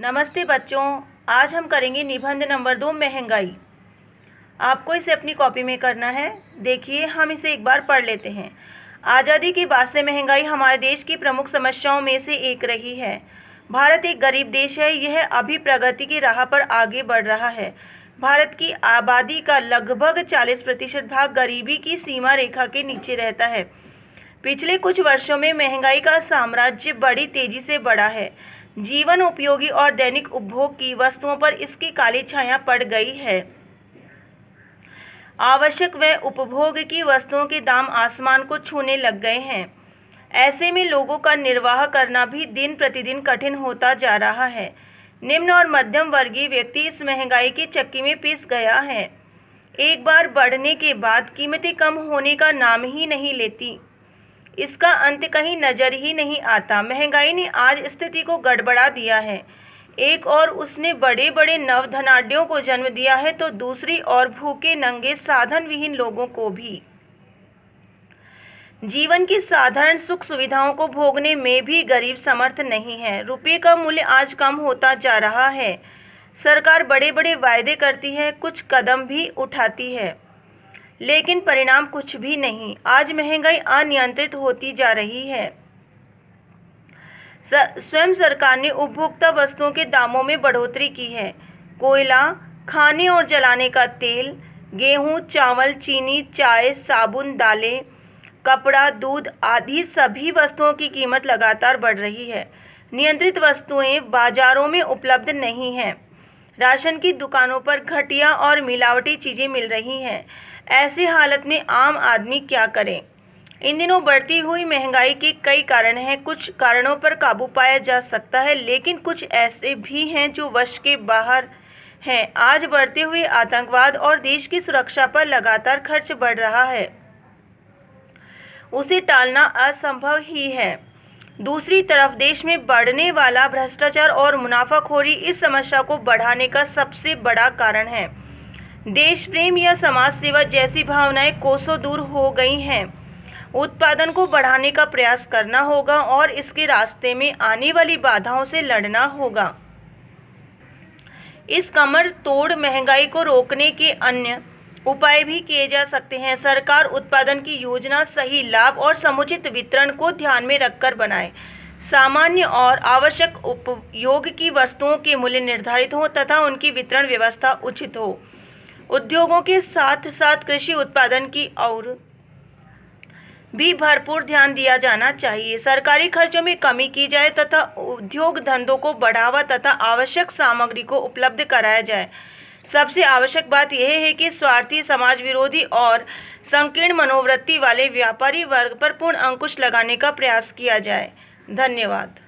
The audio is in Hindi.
नमस्ते बच्चों। आज हम करेंगे निबंध नंबर 2 महंगाई। आपको इसे अपनी कॉपी में करना है। देखिए, हम इसे एक बार पढ़ लेते हैं। आज़ादी के बाद से महंगाई हमारे देश की प्रमुख समस्याओं में से एक रही है। भारत एक गरीब देश है। यह अभी प्रगति की राह पर आगे बढ़ रहा है। भारत की आबादी का लगभग 40% भाग गरीबी की सीमा रेखा के नीचे रहता है। पिछले कुछ वर्षों में महंगाई का साम्राज्य बड़ी तेजी से बढ़ा है। जीवन उपयोगी और दैनिक उपभोग की वस्तुओं पर इसकी काली छाया पड़ गई है। आवश्यक व उपभोग की वस्तुओं के दाम आसमान को छूने लग गए हैं। ऐसे में लोगों का निर्वाह करना भी दिन प्रतिदिन कठिन होता जा रहा है। निम्न और मध्यम वर्गीय व्यक्ति इस महंगाई की चक्की में पिस गया है। एक बार बढ़ने के बाद कीमतें कम होने का नाम ही नहीं लेती। इसका अंत कहीं नजर ही नहीं आता। महंगाई ने आज स्थिति को गड़बड़ा दिया है। एक और उसने बड़े बड़े नवधनाढ्यों को जन्म दिया है, तो दूसरी ओर भूखे नंगे साधन विहीन लोगों को भी। जीवन की साधारण सुख सुविधाओं को भोगने में भी गरीब समर्थ नहीं है। रुपये का मूल्य आज कम होता जा रहा है। सरकार बड़े बड़े वायदे करती है, कुछ कदम भी उठाती है, लेकिन परिणाम कुछ भी नहीं। आज महंगाई अनियंत्रित होती जा रही है। स्वयं सरकार ने उपभोक्ता वस्तुओं के दामों में बढ़ोतरी की है। कोयला, खाने और जलाने का तेल, गेहूं, चावल, चीनी, चाय, साबुन, दालें, कपड़ा, दूध आदि सभी वस्तुओं की कीमत लगातार बढ़ रही है। नियंत्रित वस्तुएं बाजारों में उपलब्ध नहीं हैं। राशन की दुकानों पर घटिया और मिलावटी चीज़ें मिल रही हैं। ऐसी हालत में आम आदमी क्या करे? इन दिनों बढ़ती हुई महंगाई के कई कारण हैं। कुछ कारणों पर काबू पाया जा सकता है, लेकिन कुछ ऐसे भी हैं जो वश के बाहर हैं। आज बढ़ते हुए आतंकवाद और देश की सुरक्षा पर लगातार खर्च बढ़ रहा है। उसे टालना असंभव ही है। दूसरी तरफ देश में बढ़ने वाला भ्रष्टाचार और मुनाफाखोरी इस समस्या को बढ़ाने का सबसे बड़ा कारण है। देश प्रेम या समाज सेवा जैसी भावनाएं कोसों दूर हो गई हैं। उत्पादन को बढ़ाने का प्रयास करना होगा और इसके रास्ते में आने वाली बाधाओं से लड़ना होगा। इस कमर तोड़ महंगाई को रोकने के अन्य उपाय भी किए जा सकते हैं। सरकार उत्पादन की योजना सही लाभ और समुचित वितरण को ध्यान में रखकर बनाए। सामान्य और आवश्यक उपयोग की वस्तुओं के मूल्य निर्धारित हो तथा उनकी वितरण व्यवस्था उचित हो। उद्योगों के साथ साथ कृषि उत्पादन की ओर भी भरपूर ध्यान दिया जाना चाहिए। सरकारी खर्चों में कमी की जाए तथा उद्योग धंधों को बढ़ावा तथा आवश्यक सामग्री को उपलब्ध कराया जाए। सबसे आवश्यक बात यह है कि स्वार्थी, समाज विरोधी और संकीर्ण मनोवृत्ति वाले व्यापारी वर्ग पर पूर्ण अंकुश लगाने का प्रयास किया जाए। धन्यवाद।